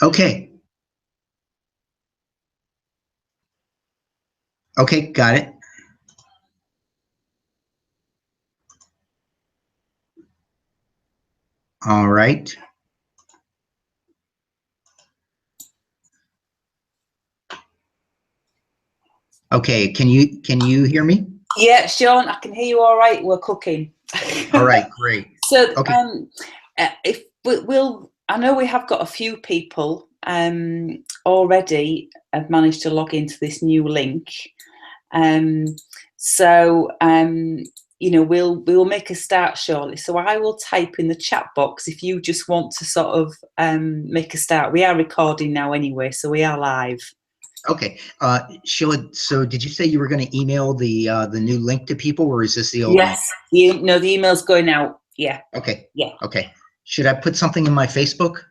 Okay. Okay, got it. All right. Okay, can you hear me? Yeah, Sean, I can hear you all right. We're cooking. All right, great. So, Okay. if we'll, I know we have got a few people already have managed to log into this new link. So, you know, we'll make a start shortly. So I will type in the chat box if you just want to sort of make a start. We are recording now anyway, so we are live. Okay, Sheila. So, did you say you were going to email the new link to people, or is this the old link? Yes, no, the email's going out. Yeah. Okay. Yeah. Okay. Should I put something in my Facebook?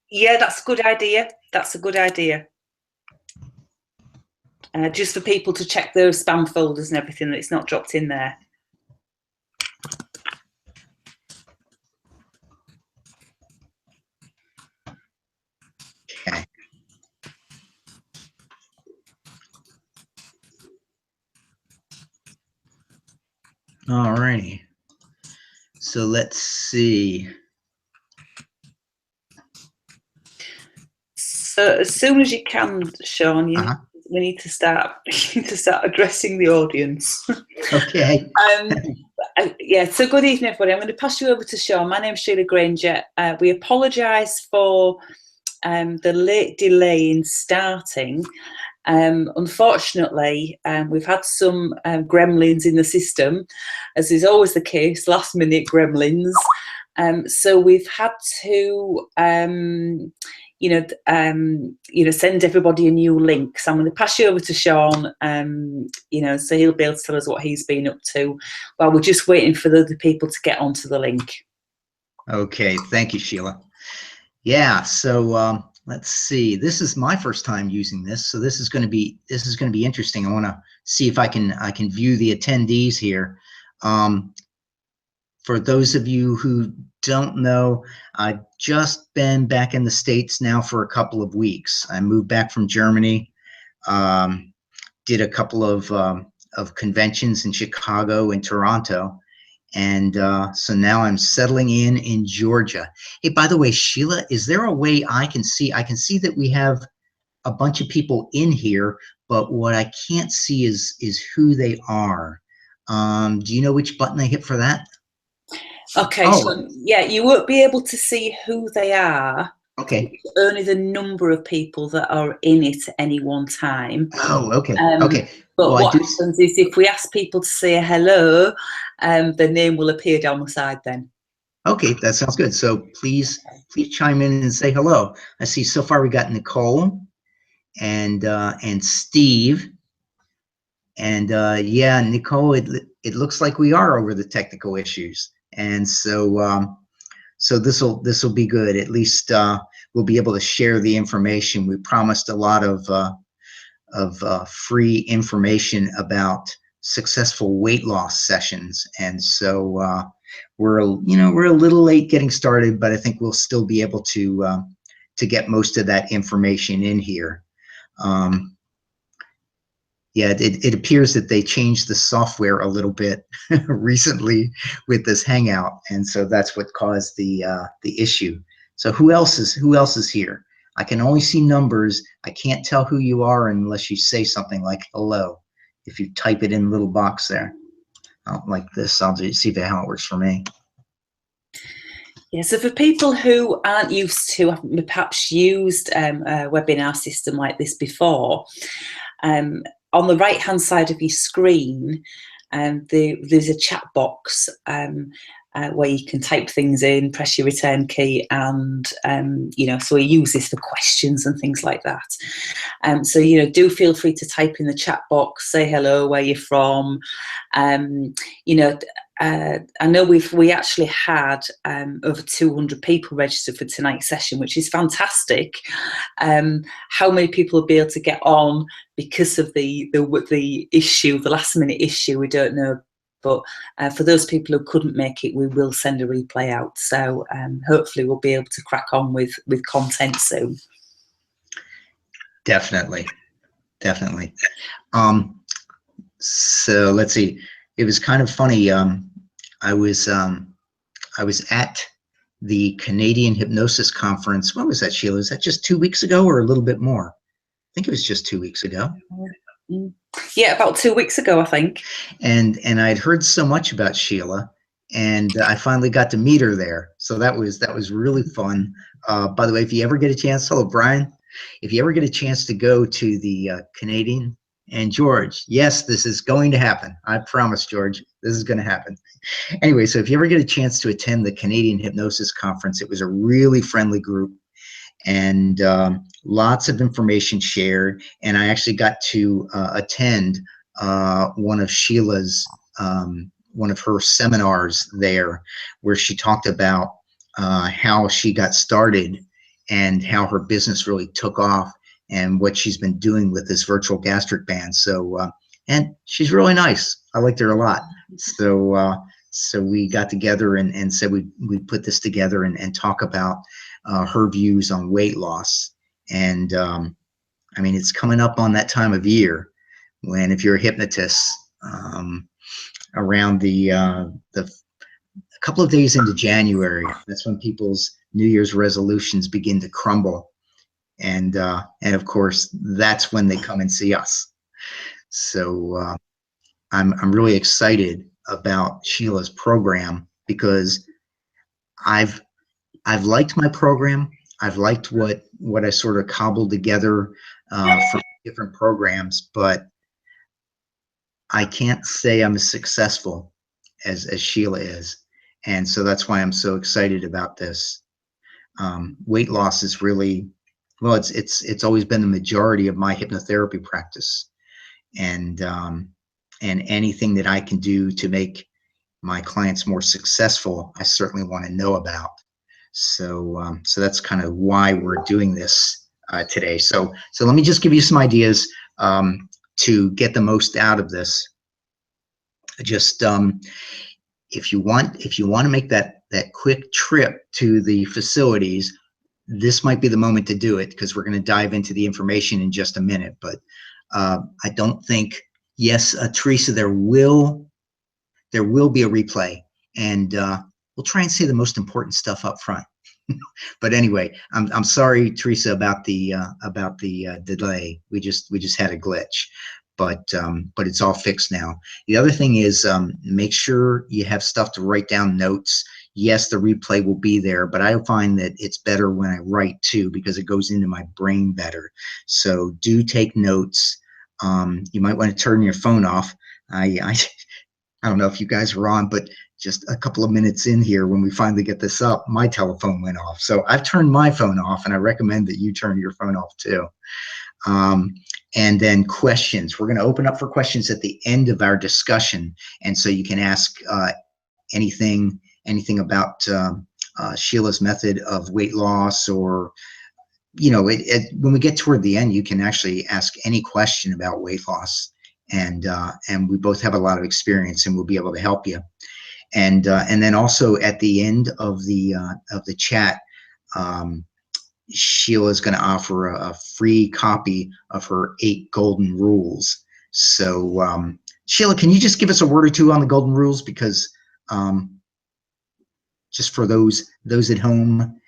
Yeah, that's a good idea. That's a good idea. Just for people to check their spam folders and everything, that it's not dropped in there. Okay. All righty. So let's see. So as soon as you can, Sean, we need to start. You need to start addressing the audience. Okay. Yeah. So good evening, everybody. I'm going to pass you over to Sean. My name's Sheila Granger. We apologise for the late delay in starting. Unfortunately, we've had some gremlins in the system, as is always the case, last minute gremlins. So we've had to, send everybody a new link. So I'm going to pass you over to Sean, so he'll be able to tell us what he's been up to while we're just waiting for the other people to get onto the link. Okay, thank you, Sheila. Yeah, so let's see. This is my first time using this, so this is going to be interesting. I want to see if I can view the attendees here. For those of you who don't know, I've just been back in the States now for a couple of weeks. I moved back from Germany, did a couple of conventions in Chicago and Toronto, and so now I'm settling in Georgia. Hey, by the way, Sheila, is there a way I can see that we have a bunch of people in here, but what I can't see is who they are. Do you know which button I hit for that? Okay, so yeah, you won't be able to see who they are. Okay. Only the number of people that are in it at any one time. Oh, okay. Okay. But what happens is if we ask people to say hello, their name will appear down the side then. Okay, that sounds good. So please chime in and say hello. I see so far we got Nicole and Steve. And yeah, Nicole, it looks like we are over the technical issues. And so so this will be good. At least we'll be able to share the information. We promised a lot of free information about successful weight loss sessions, and so we're a little late getting started, but I think we'll still be able to get most of that information in here. Yeah, it appears that they changed the software a little bit recently with this Hangout, and so that's what caused the issue. So who else is here? I can only see numbers. I can't tell who you are unless you say something like hello. If you type it in the little box there, like this, I'll just see how it works for me. Yeah, so for people who aren't used to, haven't perhaps used a webinar system like this before, on the right-hand side of your screen, there's a chat box where you can type things in, press your return key, and so we use this for questions and things like that. So do feel free to type in the chat box, say hello, where you're from. I know we actually had over 200 people registered for tonight's session, which is fantastic. How many people will be able to get on because of the issue, the last minute issue, we don't know. But for those people who couldn't make it, we will send a replay out. So hopefully we'll be able to crack on with content soon. Definitely. So let's see. It was kind of funny. I was at the Canadian Hypnosis Conference. When was that, Sheila? Was that just 2 weeks ago or a little bit more? I think it was just 2 weeks ago. Yeah, about 2 weeks ago, I think. And I'd heard so much about Sheila, and I finally got to meet her there. So that was really fun. By the way, if you ever get a chance, hello, Brian. If you ever get a chance to go to the Canadian, and George, yes, this is going to happen. I promise, George, this is going to happen. Anyway, so if you ever get a chance to attend the Canadian Hypnosis Conference, it was a really friendly group, and lots of information shared. And I actually got to attend one of Sheila's, one of her seminars there, where she talked about how she got started and how her business really took off, and what she's been doing with this virtual gastric band. So, and she's really nice. I liked her a lot. So, so we got together and said we'd put this together and talk about her views on weight loss. And I mean, it's coming up on that time of year when, if you're a hypnotist, around a couple of days into January, that's when people's New Year's resolutions begin to crumble. And of course, that's when they come and see us. So I'm really excited about Sheila's program, because I've liked my program. I've liked what I sort of cobbled together from different programs, but I can't say I'm as successful as Sheila is. And so that's why I'm so excited about this. Weight loss is really, well, it's always been the majority of my hypnotherapy practice, and anything that I can do to make my clients more successful, I certainly want to know about. So so that's kind of why we're doing this today. So let me just give you some ideas to get the most out of this. Just if you want to make that quick trip to the facilities, this might be the moment to do it, because we're going to dive into the information in just a minute. But I don't think, yes, Teresa, there will be a replay, and we'll try and say the most important stuff up front. But anyway, I'm sorry, Teresa, about the delay. We just had a glitch, but it's all fixed now. The other thing is, make sure you have stuff to write down notes. Yes, the replay will be there, but I find that it's better when I write too, because it goes into my brain better. So do take notes. You might want to turn your phone off. I don't know if you guys were on, but just a couple of minutes in here, when we finally get this up, my telephone went off. So I've turned my phone off, and I recommend that you turn your phone off too. And then questions. We're going to open up for questions at the end of our discussion. And so you can ask anything about Sheila's method of weight loss, or, you know, when we get toward the end, you can actually ask any question about weight loss. And we both have a lot of experience, and we'll be able to help you. And then also at the end of the chat, Sheila is going to offer a free copy of her 8 golden rules. So Sheila, can you just give us a word or two on the golden rules? Because just for those at home,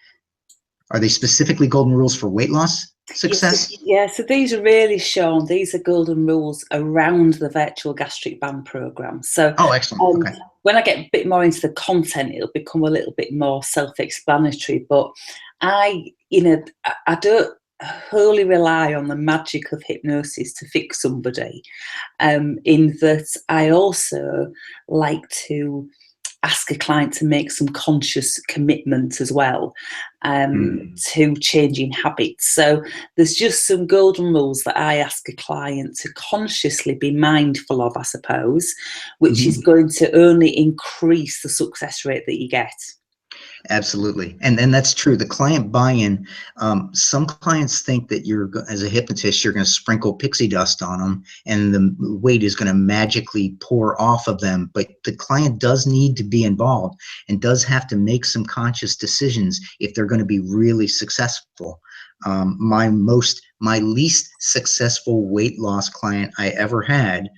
are they specifically golden rules for weight loss success? Yeah, so these are really shown. These are golden rules around the virtual gastric band program. So, oh, excellent. Okay. When I get a bit more into the content, it'll become a little bit more self-explanatory. But I don't wholly rely on the magic of hypnosis to fix somebody. In that, I also like to ask a client to make some conscious commitment as well to changing habits. So there's just some golden rules that I ask a client to consciously be mindful of, I suppose, which is going to only increase the success rate that you get. Absolutely. And that's true. The client buy-in, some clients think that as a hypnotist, you're going to sprinkle pixie dust on them and the weight is going to magically pour off of them. But the client does need to be involved and does have to make some conscious decisions if they're going to be really successful. My least successful weight loss client I ever had,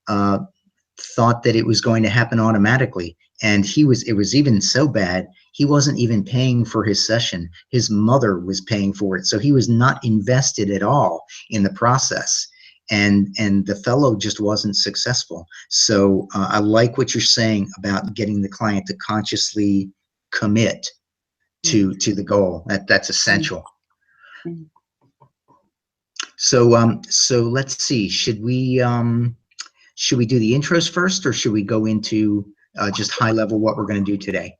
thought that it was going to happen automatically. And it was even so bad, he wasn't even paying for his session. His mother was paying for it. So he was not invested at all in the process. And the fellow just wasn't successful. So I like what you're saying about getting the client to consciously commit to the goal. That's essential. Mm. So let's see, should we do the intros first, or should we go into just high level what we're going to do today?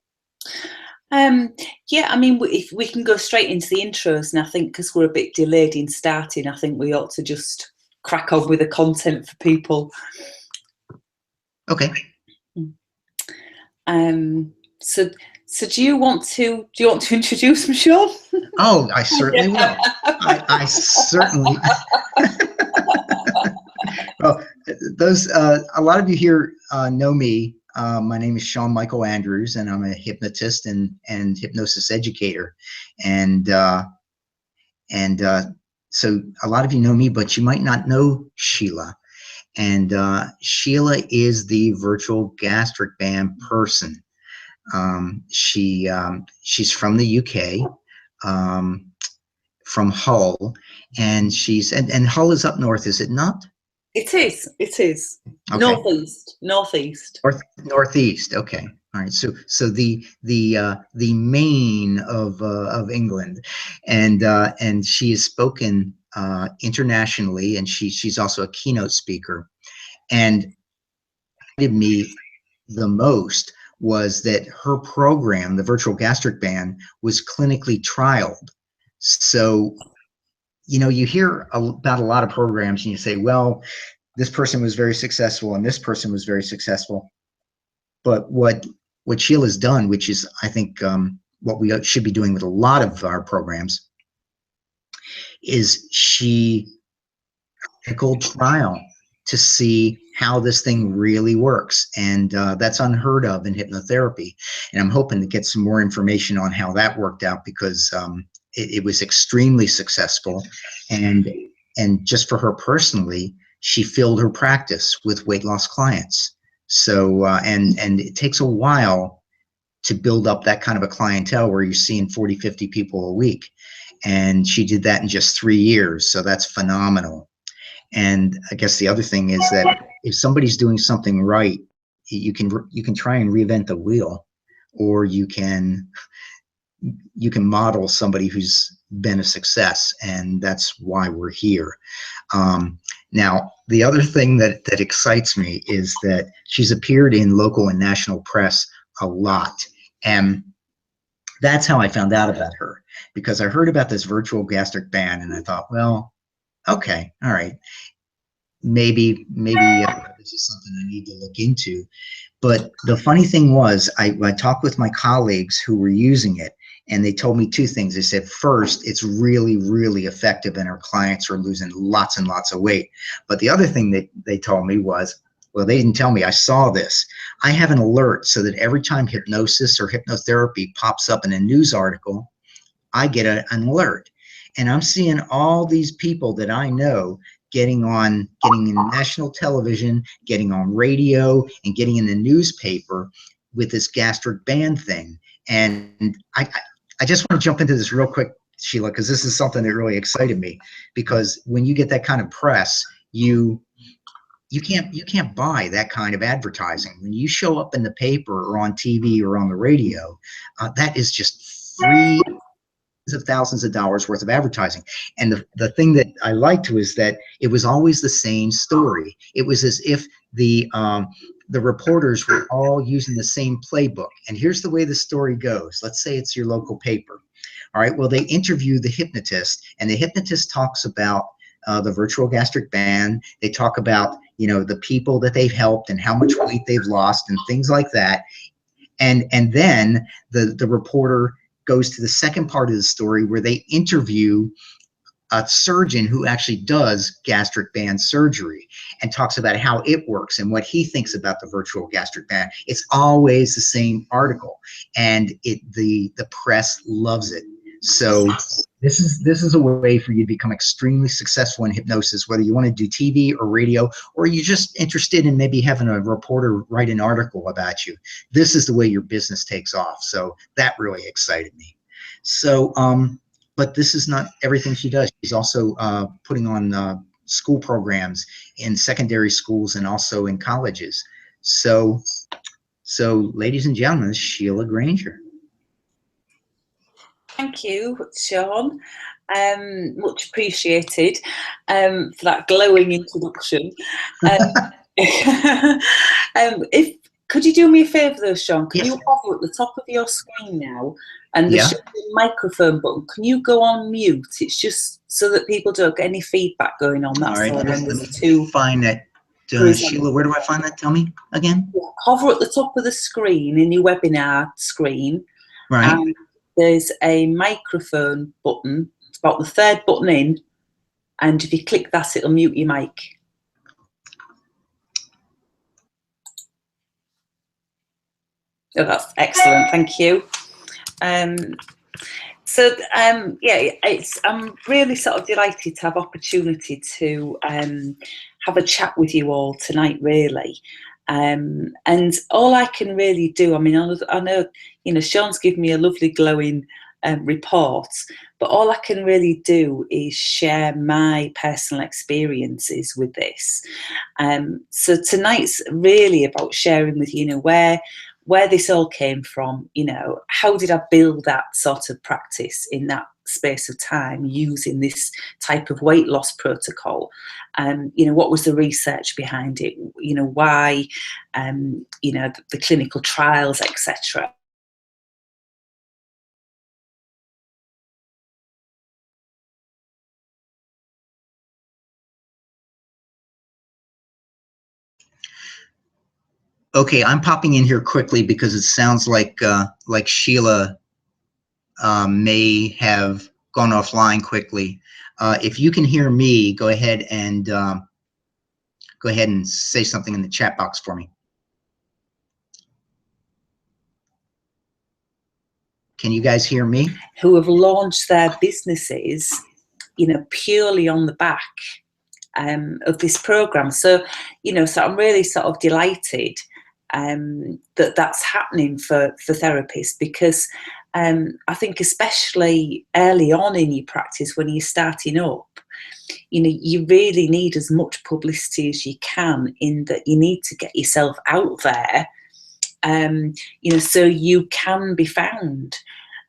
Yeah, I mean, if we can go straight into the intros, and I think because we're a bit delayed in starting, I think we ought to just crack on with the content for people. Okay. So do you want to introduce me, Sean? Oh, I certainly will. I certainly. Well, a lot of you here know me. My name is Sean Michael Andrews, and I'm a hypnotist and hypnosis educator. And so a lot of you know me, but you might not know Sheila. And Sheila is the virtual gastric band person. She's from the UK, from Hull, and and Hull is up north, is it not? It is. Okay. Northeast. Northeast. Okay. All right. So the Maine of England, and she has spoken internationally, and she's also a keynote speaker. And what excited me the most was that her program, the Virtual Gastric Band, was clinically trialed. So, you hear about a lot of programs and you say, well, this person was very successful and this person was very successful. But what Sheila's done, which is, I think, what we should be doing with a lot of our programs, is she clinical trial to see how this thing really works. And that's unheard of in hypnotherapy. And I'm hoping to get some more information on how that worked out, because it was extremely successful. And just for her personally, she filled her practice with weight loss clients. So, and it takes a while to build up that kind of a clientele where you're seeing 40, 50 people a week. And she did that in just 3 years. So that's phenomenal. And I guess the other thing is that if somebody's doing something right, you can try and reinvent the wheel, or you can model somebody who's been a success, and that's why we're here. Now, the other thing that excites me is that she's appeared in local and national press a lot, and that's how I found out about her, because I heard about this Virtual Gastric Band, and I thought, well, okay, all right, maybe this is something I need to look into. But the funny thing was, I talked with my colleagues who were using it, and they told me two things. They said, first, it's really, really effective, and our clients are losing lots and lots of weight. But the other thing that they told me was, well, they didn't tell me, I saw this. I have an alert so that every time hypnosis or hypnotherapy pops up in a news article, I get an alert. And I'm seeing all these people that I know getting in national television, getting on radio, and getting in the newspaper with this gastric band thing. And I just want to jump into this real quick, Sheila, because this is something that really excited me. Because when you get that kind of press, you can't buy that kind of advertising. When you show up in the paper or on TV or on the radio, that is just free of thousands of dollars worth of advertising. And the thing that I liked was that it was always the same story. It was as if the reporters were all using the same playbook. And here's the way the story goes. Let's say it's your local paper. All right, well, they interview the hypnotist, and the hypnotist talks about the Virtual Gastric Band. They talk about, the people that they've helped and how much weight they've lost and things like that. And then the reporter goes to the second part of the story where they interview a surgeon who actually does gastric band surgery and talks about how it works and what he thinks about the virtual gastric band. It's always the same article, and the press loves it. So this is a way for you to become extremely successful in hypnosis, whether you want to do TV or radio, or you're just interested in maybe having a reporter write an article about you. This is the way your business takes off. So that really excited me. So but this is not everything she does. She's also putting on school programs in secondary schools and also in colleges. So ladies and gentlemen, this is Sheila Granger. Thank you, Sean. Much appreciated for that glowing introduction. Could you do me a favour though, Sean? Can you hover at the top of your screen now, and the microphone button, can you go on mute? It's just so that people don't get any feedback going on. That's all right. Let me find that. Sheila, where do I find that? Tell me again. Yeah, hover at the top of the screen in your webinar screen. Right. And there's a microphone button. It's about the third button in, and if you click that, it'll mute your mic. Oh, that's excellent. Thank you. I'm really sort of delighted to have opportunity to have a chat with you all tonight, really. And all I can really do, I mean, I know, you know, Sean's given me a lovely glowing report, but all I can really do is share my personal experiences with this. So tonight's really about sharing with you, where this all came from, how did I build that sort of practice in that space of time using this type of weight loss protocol. What was the research behind it? Why, the clinical trials, etc. Okay, I'm popping in here quickly because it sounds like Sheila may have gone offline quickly. If you can hear me, go ahead and say something in the chat box for me. Can you guys hear me? Who have launched their businesses, purely on the back of this program. So, so I'm really sort of delighted that that's happening for therapists, because I think especially early on in your practice, when you're starting up, you really need as much publicity as you can, in that you need to get yourself out there, so you can be found.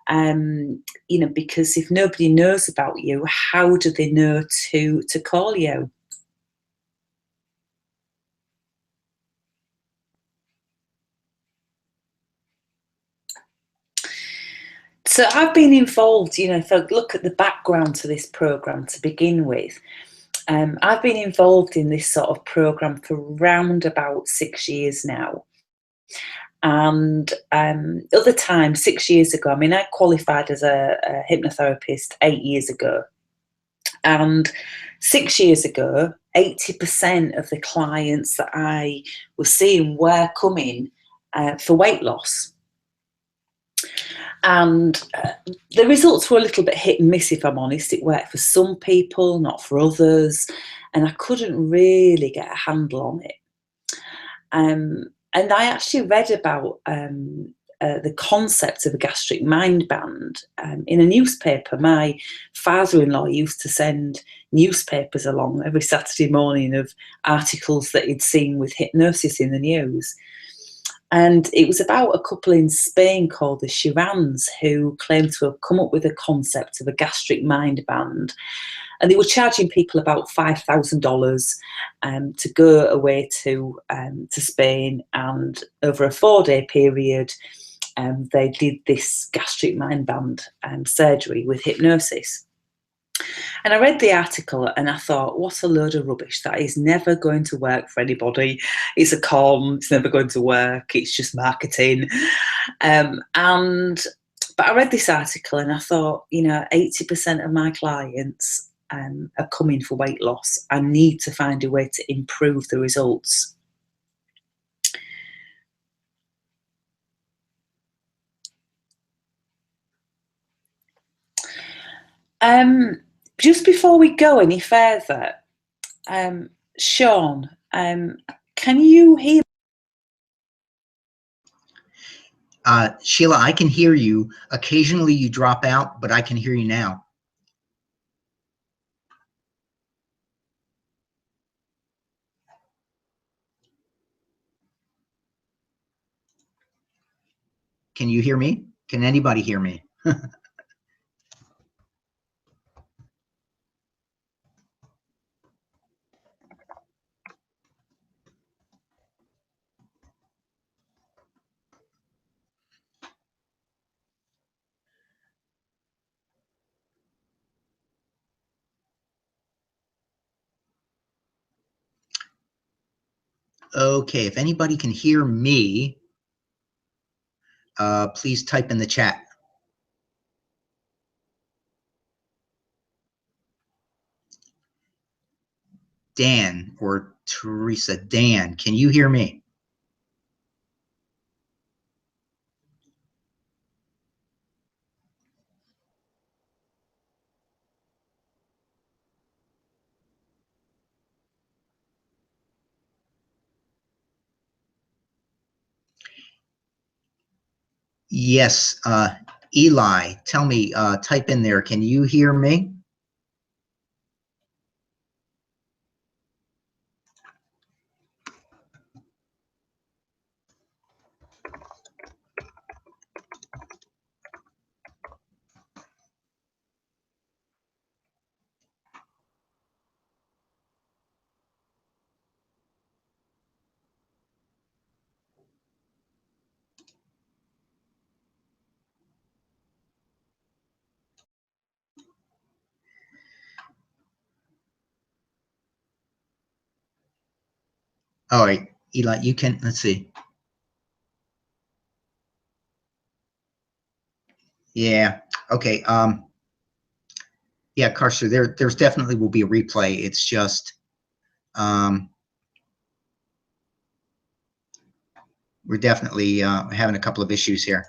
Because if nobody knows about you, how do they know to call you? So I've been involved, if I look at the background to this program to begin with, I've been involved in this sort of program for around about 6 years now. And other times, 6 years ago, I mean, I qualified as a hypnotherapist 8 years ago. And 6 years ago, 80% of the clients that I was seeing were coming for weight loss. And the results were a little bit hit and miss, if I'm honest. It worked for some people, not for others. And I couldn't really get a handle on it. And I actually read about the concept of a gastric mind band in a newspaper. My father-in-law used to send newspapers along every Saturday morning of articles that he'd seen with hypnosis in the news. And it was about a couple in Spain called the Chirans, who claimed to have come up with a concept of a gastric mind band. And they were charging people about $5,000 to go away to Spain, and over a 4-day period, they did this gastric mind band surgery with hypnosis. And I read the article and I thought, what a load of rubbish. That is never going to work for anybody. It's a con, it's never going to work, it's just marketing. But I read this article and I thought, 80% of my clients are coming for weight loss. I need to find a way to improve the results. Just before we go any further, Sean, can you hear me? Sheila, I can hear you. Occasionally you drop out, but I can hear you now. Can you hear me? Can anybody hear me? Okay, if anybody can hear me, please type in the chat. Dan or Teresa, Dan, can you hear me? Yes, Eli, tell me, type in there, can you hear me? All right, Eli, you can, let's see. Yeah, okay. Yeah, Carcer, there's definitely will be a replay. It's just, we're definitely having a couple of issues here.